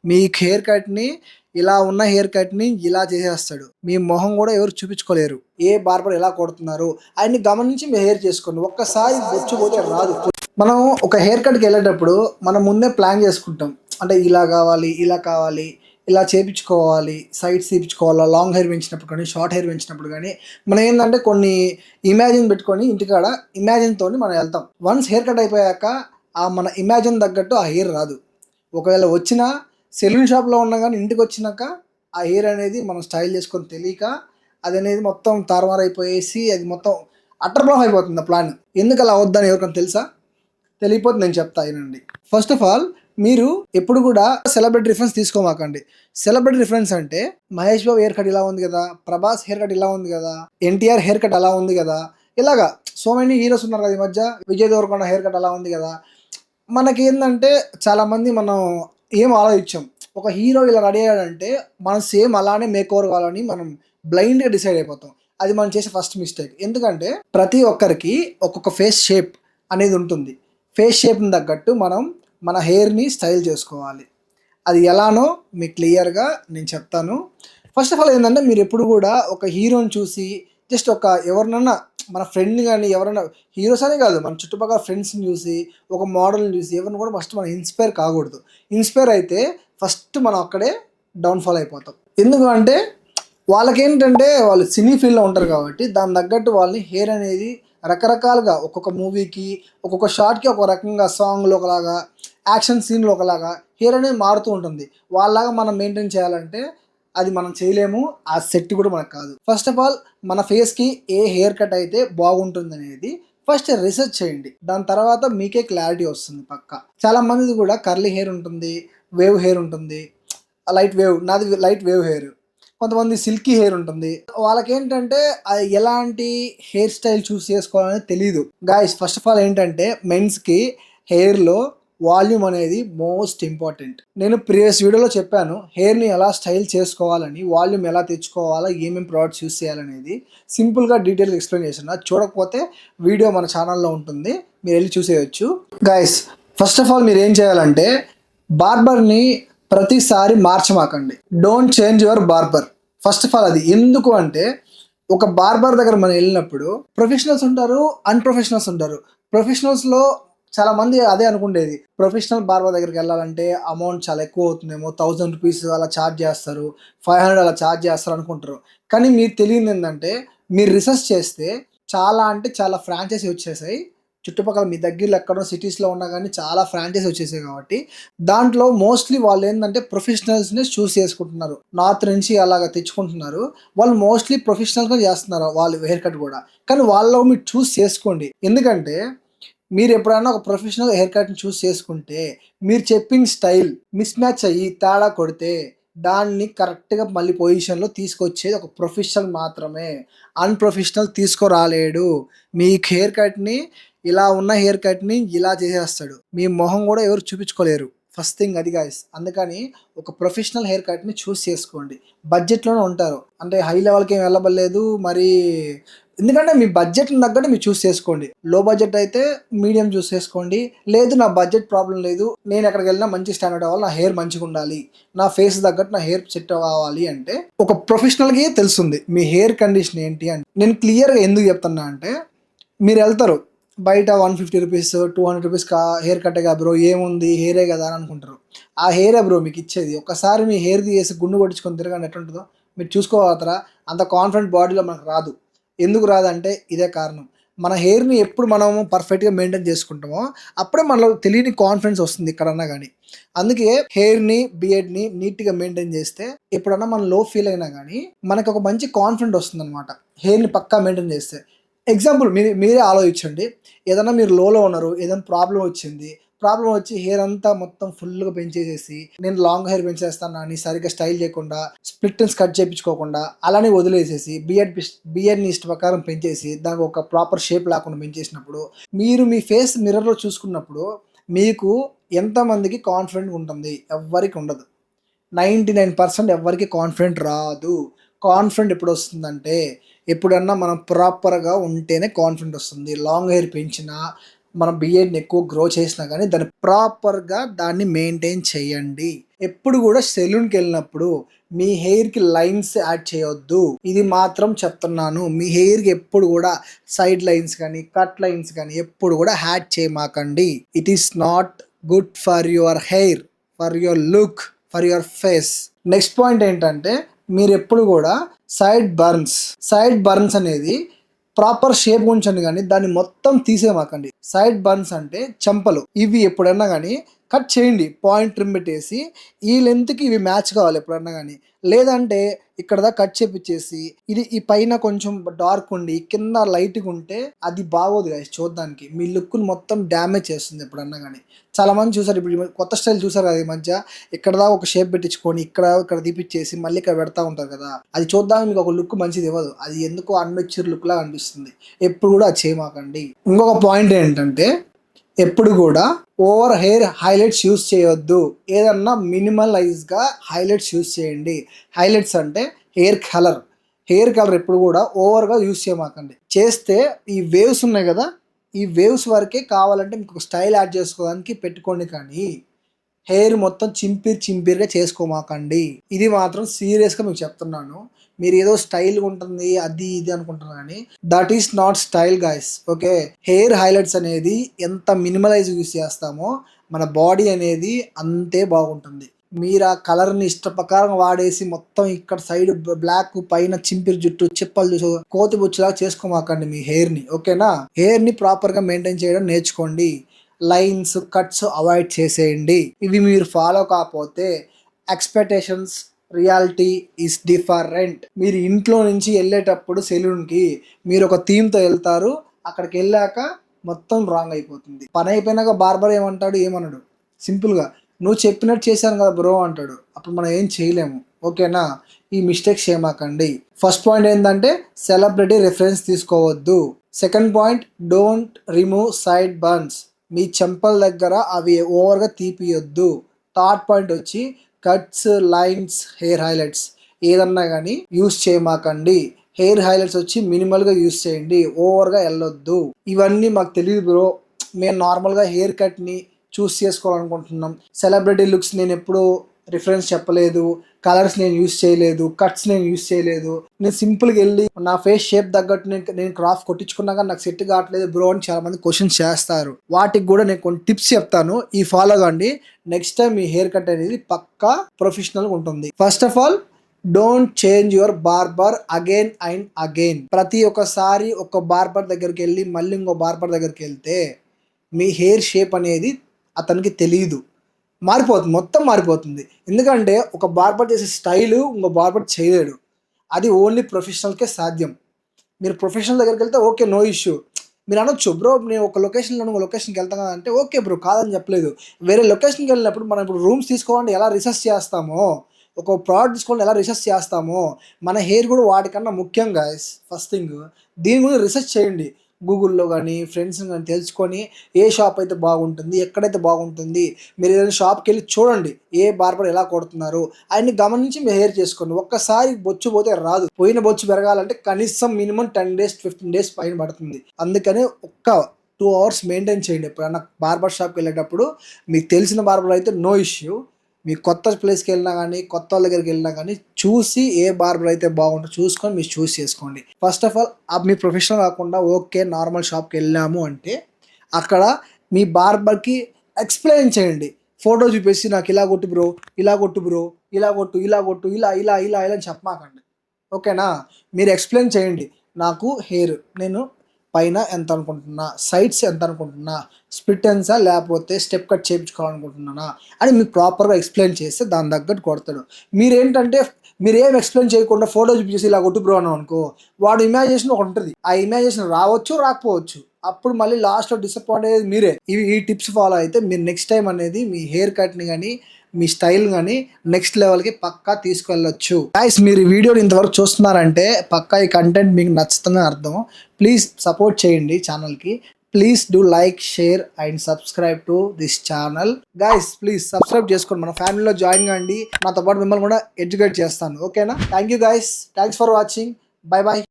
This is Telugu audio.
మీ హెయిర్ కట్‌ని ఇలా ఉన్న హెయిర్ కట్‌ని ఇలా చేసేస్తాడు. మీ మొహం గూడా ఎవరు చూపించుకోలేరు. ఏ బార్బర్ ఎలా కొడుతున్నారు అయన్ని గమనించి మీ హెయిర్ చేసుకోండి. ఒక్కసారి బొచ్చు పోతే రాదు. మనం ఒక హెయిర్ కట్‌కెళ్ళేటప్పుడు మనం ముందే ప్లాన్ చేసుకుంటాం. అంటే ఇలా గావాలి, ఇలా కావాలి, ఇలా చేపించుకోవాలి, సైడ్స్ తీపిచ్చుకోవాలా, లాంగ్ హెయిర్ పెంచినప్పుడు కానీ, షార్ట్ హెయిర్ పెంచినప్పుడు గానీ, మనం ఏందంటే కొన్ని ఇమాజిన్ పెట్టుకొని ఇంటికాడ ఇమాజిన్‌తోని మనం ఎళ్తాం. వన్స్ హెయిర్ కట్ అయిపోయాక మన ఇమాజిన్ తగ్గట్టు ఆ హెయిర్ రాదు. ఒకవేళ వచ్చినా సెలూన్ షాప్‌లో ఉన్నా గానీ ఇంటికొచ్చినాక ఆ హెయిర్ అనేది మనం స్టైల్ చేసుకొని తెలియక అదనేది మొత్తం తారుమారైపోయేసి అది మొత్తం అటర్ ఫ్లాప్ అయిపోతుంది ఆ ప్లాన్. ఎందుకలా అవుద్దని ఎవరికైనా తెలుసా? తెలియకపోతే నేను చెప్తా ఇనండి. ఫస్ట్ ఆఫ్ ఆల్ మీరు ఎప్పుడు గూడా సెలబ్రిటీ రిఫరెన్స్ తీసుకోమాకండి. సెలబ్రిటీ రిఫరెన్స్ అంటే మహేష్ బాబు హెయిర్ కట్ ఇలా ఉంది గదా! ప్రభాస్ హెయిర్ కట్ ఇలా ఉంది గదా! ఎన్టీఆర్ హెయిర్ కట్ అలా ఉంది గదా! ఇలాగా సో మెనీ హీరోస్ ఉన్నారు గదా! ఈ మధ్య. విజయ్ దేవరకొండ హెయిర్ కట్ అలా ఉంది గదా! మనకేందంటే చాలామంది మనం ఏం ఆలోచించం. ఒక హీరో ఇలా రెడీ అయ్యాడంటే మనం సేమ్ అలానే మేక్ ఓవర్ కావాలని మనం బ్లైండ్‌గా డిసైడ్ అయిపోతాం. అది మనం చేసే ఫస్ట్ మిస్టేక్. ఎందుకంటే ప్రతి ఒక్కరికి ఒక్కొక్క ఫేస్ షేప్ అనేది ఉంటుంది. ఫేస్ షేప్‌ని తగ్గట్టు మనం మన హెయిర్‌ని స్టైల్ చేసుకోవాలి. అది ఎలానో మీకు క్లియర్‌గా నేను చెప్తాను. ఫస్ట్ ఆఫ్ ఆల్ ఏందంటే మీరెప్పుడు గూడా ఒక హీరోని చూసి జస్ట్ ఒక ఎవరినన్నా మన ఫ్రెండ్‌ని గాని ఎవరైనా హీరోస్ అనే కాదు మన చుట్టుపక్కల ఫ్రెండ్స్‌ని చూసి, ఒక మోడల్‌ని చూసి ఎవరిని కూడా ఫస్ట్ మనం ఇన్‌స్పైర్ కాకూడదు. ఇన్‌స్పైర్ అయితే ఫస్ట్ మనం అక్కడే డౌన్‌ఫాల్ అయిపోతాం. ఎందుకు అంటే వాళ్ళకేంటంటే వాళ్ళు సినీ ఫీల్డ్‌లో ఉంటారు కాబట్టి దానికి తగ్గట్టు వాళ్ళని హెయిర్ అనేది రకరకాలుగా ఒక్కొక్క మూవీకి, ఒక్కొక్క షాట్‌కి ఒక రకంగా సాంగ్‌లో ఒకలాగా, యాక్షన్ సీన్‌లో ఒకలాగా హెయిర్ అనేది మారుతూ ఉంటుంది. వాళ్ళలాగా మనం మెయింటైన్ చేయాలంటే అది మనం చేయలేము. ఆ సెట్ కూడా మనకు కాదు. ఫస్ట్ ఆఫ్ ఆల్ మన ఫేస్‌కి ఏ హెయిర్ కట్ అయితే బాగుంటుందనేది ఫస్ట్ రిసర్చ్ చేయండి. దాని తర్వాత మీకే క్లారిటీ వస్తుంది పక్కా. చాలా మందిది కూడా కర్లీ హెయిర్ ఉంటుంది, వేవ్ హెయిర్ ఉంటుంది. లైట్ వేవ్ నాది లైట్ వేవ్ హెయిర్. కొంతమంది సిల్కీ హెయిర్ ఉంటుంది. వాళ్ళకేంటంటే ఎలాంటి హెయిర్ స్టైల్ చూస్ చేసుకోవాలనేది తెలీదు. గాయ్స్ ఫస్ట్ ఆఫ్ ఆల్ ఏంటంటే మెన్స్‌కి హెయిర్‌లో వాల్యూమ్ అనేది మోస్ట్ ఇంపార్టెంట్. నేను ప్రీవియస్ వీడియోలో చెప్పాను. హెయిర్‌ని ఎలా స్టైల్ చేసుకోవాలని, వాల్యూమ్ ఎలా తెచ్చుకోవాలా, ఏమేం ప్రొడక్ట్స్ యూజ్ చేయాలనేది సింపుల్‌గా డీటెయిల్‌గా ఎక్స్‌ప్లెయిన్ చేశాను. అది చూడకపోతే వీడియో మన ఛానల్‌లో ఉంటుంది. మీరెళ్లి చూసేయొచ్చు. గాయ్స్ ఫస్ట్ ఆఫ్ ఆల్ మీరేం చేయాలంటే బార్బర్‌ని ప్రతిసారి మార్చమాకండి. Don't change your barber. First of all అది. ఎందుకు అంటే ఒక బార్బర్ దగ్గర మనం వెళ్ళినప్పుడు ప్రొఫెషనల్స్ ఉంటారు, అన్‌ప్రొఫెషనల్స్ ఉంటారు. ప్రొఫెషనల్స్‌లో చాలా మంది అదే అనుకుండేది. ప్రొఫెషనల్ బార్బర్ దగ్గరికెళ్ళాలంటే అమౌంట్ చాలా ఎక్కువ అవుతుందేమో, ₹1000 అలా చార్జ్ చేస్తారు, 500 అలా చార్జ్ చేస్తారు అనుకుంటారు. కానీ మీకు తెలియనిదేందంటే మీరు రిసర్చ్ చేస్తే చాలా అంటే చాలా ఫ్రాంచైజీ వచ్చేసాయి. చుట్టుపక్కల మీ దగ్గరలో ఎక్కడో సిటీస్‌లో ఉన్నా గానీ చాలా ఫ్రాంచైజీ వచ్చేసాయి కాబట్టి దాంట్లో మోస్ట్‌లీ వాళ్ళేందంటే ప్రొఫెషనల్స్‌ని చూస్ చేసుకుంటున్నారు. నార్త్ నుంచి అలాగా తెచ్చుకుంటున్నారు. వాళ్ళు మోస్ట్‌లీ ప్రొఫెషనల్‌గా చేస్తున్నారు వాళ్ళు హెయిర్ కట్ గూడా. కానీ వాళ్ళలో మీరు చూస్ చేసుకోండి. ఎందుకంటే మీరెప్పుడైనా ఒక ప్రొఫెషనల్ హెయిర్ కట్‌ని చూస్ చేసుకుంటే మీరు చెప్పిన స్టైల్ మిస్ మ్యాచ్ అయ్యి తేడా కొడితే దాన్ని కరెక్ట్‌గా మళ్ళీ పొజిషన్‌లో తీసుకొచ్చేది ఒక ప్రొఫెషనల్ మాత్రమే. అన్‌ప్రొఫెషనల్ తీసుకురాలేడు. మీ హెయిర్ కట్‌ని ఇలా ఉన్న హెయిర్ కట్‌ని ఇలా చేసేస్తాడు. మీ మొహం గూడా ఎవరు చూపించుకోలేరు. ఫస్ట్ థింగ్ అది గాయ్స్. అందుకని ఒక ప్రొఫెషనల్ హెయిర్ కట్‌ని చూస్ చేసుకోండి. బడ్జెట్‌లోనే ఉంటారు. అంటే హై లెవెల్‌కి ఏమి వెళ్ళబల్లేదు. మరీ ఎందుకంటే మీ బడ్జెట్‌కి తగ్గట్టు మీరు చూస్ చేసుకోండి. లో బడ్జెట్ అయితే మీడియం చూస్ చేసుకోండి. లేదు నా బడ్జెట్ ప్రాబ్లమ్ లేదు. నేను ఎక్కడికెళ్ళినా మంచి స్టాండర్డ్ అవ్వాలి. నా హెయిర్ మంచిగుండాలి. నా ఫేస్ తగ్గట్టు నా హెయిర్ సెట్ అవ్వాలి అంటే ఒక ప్రొఫెషనల్‌కి తెలుస్తుంది. మీ హెయిర్ కండిషన్ ఏంటి అని. నేను క్లియర్‌గా ఎందుకు చెప్తున్నా అంటే మీరెళ్తారు. బయట ₹150, ₹200 హెయిర్ కట్టేగా బ్రో ఏముంది హెయిరే గదా అని అనుకుంటారు. ఆ హెయిరే బ్రో మీకిచ్చేది. ఒక్కసారి మీ హెయిర్ తీసేసి గుండు కొట్టించుకొని తిరగండి ఎట్లుంటదో. మీరు చూసుకోగలుగుతారా? అంత కాన్ఫిడెంట్ బాడీలో మనకు రాదు. ఎందుకు రాదంటే ఇదే కారణం. మన హెయిర్‌ని ఎప్పుడు మనము పర్ఫెక్ట్‌గా మెయింటైన్ చేసుకుంటామో అప్పుడే మనలో తెలియని కాన్ఫిడెన్స్ వస్తుంది ఎక్కడన్నా గాని. అందుకే హెయిర్‌ని, బియర్డ్‌ని నీట్‌గా మెయింటైన్ చేస్తే ఎప్పుడన్నా మనం లో ఫీల్ అయినా గాని మనకొక మంచి కాన్ఫిడెంట్ వస్తుందనమాట. హెయిర్‌ని పక్కా మెయింటైన్ చేస్తే. ఎగ్జాంపుల్ మీరే ఆలోచించండి. ఏదన్నా మీరు లోలో ఉన్నారు. ఏదైనా ప్రాబ్లమ్ వచ్చింది. ప్రాబ్లమ్ వచ్చి హెయిర్ అంతా మొత్తం ఫుల్‌గా పెంచేసేసి, నేను లాంగ్ హెయిర్ పెంచేస్తాను అని సరిగ్గా స్టైల్ చేయకుండా, స్ప్లిట్ ఎండ్స్ కట్ చేపించుకోకుండా, అలానే వదిలేసేసి బియర్డ్‌ని ఇష్ట ప్రకారం పెంచేసి, దానికి ఒక ప్రాపర్ షేప్ లేకుండా పెంచేసినప్పుడు, మీరు మీ ఫేస్ మిర్రర్‌లో చూసుకున్నప్పుడు, మీకు ఎంతమందికి కాన్ఫిడెంట్‌గా ఉంటుంది? ఎవ్వరికి ఉండదు. 99% ఎవ్వరికీ కాన్ఫిడెంట్ రాదు. కాన్ఫిడెంట్ ఎప్పుడొస్తుందంటే, ఎప్పుడన్నా మనం ప్రాపర్‌గా ఉంటేనే కాన్ఫిడెంట్ ఒస్తుంది. లాంగ్ హెయిర్ పెంచినా, మనం బియర్డ్ని ఎక్కువ గ్రో చేసినా కానీ దాన్ని ప్రాపర్గా దాన్ని మెయింటైన్ చేయండి. ఎప్పుడు కూడా సెలూన్కి వెళ్ళినప్పుడు మీ హెయిర్కి లైన్స్ యాడ్ చేయొద్దు. ఇది మాత్రం చెప్తున్నాను. మీ హెయిర్కి ఎప్పుడు కూడా సైడ్ లైన్స్ కానీ కట్ లైన్స్ కానీ ఎప్పుడు కూడా యాడ్ చేయమాకండి. It is not good for your hair, for your look, for your face. Next point ఏంటంటే మీరు ఎప్పుడు కూడా సైడ్ బర్న్స్ అనేది ప్రాపర్ షేప్ ఉంచండి కానీ దాన్ని మొత్తం తీసేమాకండి. సైడ్ బర్న్స్ అంటే చెంపలు, ఇవి ఎప్పుడన్నా కానీ కట్ చేయండి. పాయింట్ ట్రిమ్ పెట్టేసి ఈ లెంత్కి ఇవి మ్యాచ్ కావాలి ఎప్పుడన్నా కానీ. లేదంటే ఇక్కడ దాకా కట్ చేపించేసి ఇది ఈ పైన కొంచెం డార్క్ ఉండి కింద లైట్గా ఉంటే అది బాగోదు గైస్ చూడడానికి. మీ లుక్ని మొత్తం డ్యామేజ్ చేస్తుంది ఎప్పుడన్నా కానీ. చాలా మంది చూసారు, ఇప్పుడు కొత్త స్టైల్ చూసారు కదా ఈ మధ్య, ఇక్కడ దాకా ఒక షేప్ పెట్టించుకొని ఇక్కడ తీపిచ్చేసి మళ్ళీ ఇక్కడ పెడతా ఉంటారు కదా, అది చూద్దాం మీకు ఒక లుక్ మంచిది ఇవ్వదు. అది ఎందుకో అన్మెచ్యూర్ లుక్ లాగా అనిపిస్తుంది. ఎప్పుడు కూడా అది చేయమాకండి. ఇంకొక పాయింట్ ఏంటంటే ఎప్పుడు కూడా ఓవర్ హెయిర్ హైలైట్స్ యూస్ చేయొద్దు. ఏదన్నా మినిమలైజ్గా హైలైట్స్ యూస్ చేయండి. హైలైట్స్ అంటే హెయిర్ కలర్ ఎప్పుడు కూడా ఓవర్గా యూస్ చేయమాకండి. చేస్తే ఈ వేవ్స్ ఉన్నాయి కదా, ఈ వేవ్స్ వరకే కావాలంటే మీకు స్టైల్ యాడ్ చేసుకోవడానికి పెట్టుకోండి కానీ హెయిర్ మొత్తం చింపిరిగా చేసుకోమాకండి. ఇది మాత్రం సీరియస్గా మీకు చెప్తున్నాను. మీరు ఏదో స్టైల్ ఉంటుంది అది ఇది అనుకుంటున్నారు కానీ that is not style guys. Okay, hair highlights అనేది ఎంత మినిమలైజ్ యూస్ చేస్తామో మన బాడీ అనేది అంతే బాగుంటుంది. మీరు ఆ కలర్ని ఇష్ట ప్రకారం వాడేసి మొత్తం ఇక్కడ సైడ్ బ్లాక్ పైన చింపిరి జుట్టు చిప్పలు చూసి కోతి బుచ్చులాగా చేసుకోమాకండి మీ హెయిర్ని. ఓకేనా, హెయిర్ని ప్రాపర్గా మెయింటైన్ చేయడం నేర్చుకోండి. లైన్స్ కట్స్ అవాయిడ్ చేసేయండి. ఇవి మీరు ఫాలో కాకపోతే ఎక్స్పెక్టేషన్స్ రియాలిటీ ఈస్ డిఫరెంట్. మీరు ఇంట్లో నుంచి వెళ్ళేటప్పుడు సెలూన్కి మీరు ఒక థీమ్తో వెళ్తారు, అక్కడికి వెళ్ళాక మొత్తం రాంగ్ అయిపోతుంది. పని అయిపోయినాక బార్బర్ ఏమన్నాడు సింపుల్గా నువ్వు చెప్పినట్టు చేశాను కదా బ్రో అంటాడు. అప్పుడు మనం ఏం చేయలేము. ఓకేనా, ఈ మిస్టేక్స్ చేయమాకండి. ఫస్ట్ పాయింట్ ఏంటంటే సెలబ్రిటీ రిఫరెన్స్ తీసుకోవద్దు. Second point don't remove sideburns. మీ చెంపల దగ్గర అవి ఓవర్గా తీపియొద్దు. థర్డ్ పాయింట్ వచ్చి కట్స్, లైన్స్, హెయిర్ హైలైట్స్ ఏదన్నా కానీ యూస్ చేయమాకండి. హెయిర్ హైలైట్స్ వచ్చి మినిమల్గా యూస్ చేయండి, ఓవర్గా వెళ్ళొద్దు. ఇవన్నీ మాకు తెలియదు బ్రో, మేము నార్మల్గా హెయిర్ కట్ని చూస్ చేసుకోవాలనుకుంటున్నాం. సెలబ్రిటీ లుక్స్ నేను ఎప్పుడు రిఫరెన్స్ చెప్పలేదు, కలర్స్ నేను యూస్ చేయలేదు, కట్స్ నేను యూస్ చేయలేదు. నేను సింపుల్గా వెళ్ళి నా ఫేస్ షేప్ తగ్గట్టు నేను క్రాఫ్ట్ కొట్టించుకున్నాక నాకు సెట్ కావట్లేదు బ్రో అని చాలా మంది క్వశ్చన్స్ చేస్తారు. వాటికి కూడా నేను కొన్ని టిప్స్ చెప్తాను, ఈ ఫాలో కండి. నెక్స్ట్ టైం మీ హెయిర్ కట్ అనేది పక్కా ప్రొఫెషనల్గా ఉంటుంది. First of all don't change your barber again and again. ప్రతి ఒక్కసారి ఒక బార్బర్ దగ్గరికి వెళ్ళి మళ్ళీ ఇంకో బార్బర్ దగ్గరికి వెళ్తే మీ హెయిర్ షేప్ అనేది అతనికి తెలియదు, మొత్తం మారిపోతుంది. ఎందుకంటే ఒక బార్బర్ చేసే స్టైలు ఇంకో బార్బర్ చేయలేడు. అది ఓన్లీ ప్రొఫెషనల్కే సాధ్యం. మీరు ప్రొఫెషనల్ దగ్గరికి వెళ్తే ఓకే, నో ఇష్యూ. మీరు అనొచ్చు బ్రో నేను ఒక లొకేషన్కి వెళ్తాను కదా అంటే ఓకే బ్రో, కాదని చెప్పలేదు. వేరే లొకేషన్కి వెళ్ళినప్పుడు మనం ఇప్పుడు రూమ్స్ తీసుకోవాలంటే ఎలా రీసెర్చ్ చేస్తామో, ఒక ప్రోడక్ట్ తీసుకోవాలంటే ఎలా రీసెర్చ్ చేస్తామో మన హెయిర్ కూడా వాటికన్నా ముఖ్యంగా ఫస్ట్ థింగ్ దీని గురించి రీసెర్చ్ చేయండి. గూగుల్లో కానీ ఫ్రెండ్స్ కానీ తెలుసుకొని ఏ షాప్ అయితే బాగుంటుంది, ఎక్కడైతే బాగుంటుంది, మీరు ఏదైనా షాప్కి వెళ్ళి చూడండి ఏ బార్బర్ ఎలా కొడుతున్నారు ఆయన్ని గమనించి మీరు హెయిర్ చేసుకోండి. ఒక్కసారి బొచ్చు పోతే రాదు. పోయిన బొచ్చు పెరగాలంటే కనీసం మినిమం 10 days 15 days పైన పడుతుంది. అందుకని ఒక్క 2 hours మెయింటైన్ చేయండి. ఎప్పుడన్నా బార్బర్ షాప్కి వెళ్ళేటప్పుడు మీకు తెలిసిన బార్బర్ అయితే నో ఇష్యూ. మీ కొత్త ప్లేస్కి వెళ్ళినా కానీ కొత్త వాళ్ళ దగ్గరికి వెళ్ళినా కానీ చూసి ఏ బార్బర్ అయితే బాగుంటుందో చూసుకొని మీరు చూస్ చేసుకోండి. First of all me professional కాకుండా ఓకే నార్మల్ షాప్కి వెళ్ళాము అంటే అక్కడ మీ బార్బర్కి ఎక్స్ప్లెయిన్ చేయండి. ఫోటో చూపేసి నాకు ఇలా కొట్టు బ్రో, ఇలా కొట్టు బ్రో, ఇలా కొట్టు ఇలా ఇలా అని చెప్పమాకండి. ఓకేనా, మీరు ఎక్స్ప్లెయిన్ చేయండి. నాకు హెయిర్ నేను పైన ఎంత అనుకుంటున్నా, సైడ్స్ ఎంత అనుకుంటున్నా, స్ప్లిట్ ఎండ్సా లేకపోతే స్టెప్ కట్ చేయించుకోవాలనుకుంటున్నానా అని మీకు ప్రాపర్గా ఎక్స్ప్లెయిన్ చేస్తే దాని తగ్గట్టు కొడతాడు. మీరేంటంటే మీరేం ఎక్స్ప్లెయిన్ చేయకుండా ఫోటో చూపించేసి ఇలా కొట్టు బ్రో అన్నాం అనుకో, వాడు ఇమాజినేషన్ ఒకటి ఉంటుంది, ఆ ఇమాజినేషన్ రావచ్చు రాకపోవచ్చు. అప్పుడు మళ్ళీ లాస్ట్లో డిసప్పాయింట్ అయ్యేది మీరే. ఈ టిప్స్ ఫాలో అయితే మీరు నెక్స్ట్ టైం అనేది మీ హెయిర్ కట్ని కానీ మీ స్టైల్ కానీ నెక్స్ట్ లెవెల్కి పక్కా తీసుకెళ్ళొచ్చు. గైస్ మీరు ఈ వీడియోని ఇంతవరకు చూస్తున్నారంటే పక్కా ఈ కంటెంట్ మీకు నచ్చుతుందని అర్థం. ప్లీజ్ సపోర్ట్ చేయండి ఛానల్కి. Please do like, share and subscribe to this channel. Guys please subscribe చేసుకోండి, మన ఫ్యామిలీలో జాయిన్ కండి. నాతో పాటు మిమ్మల్ని కూడా ఎడ్యుకేట్ చేస్తాను. ఓకేనా, thank you guys, thanks for watching, bye bye.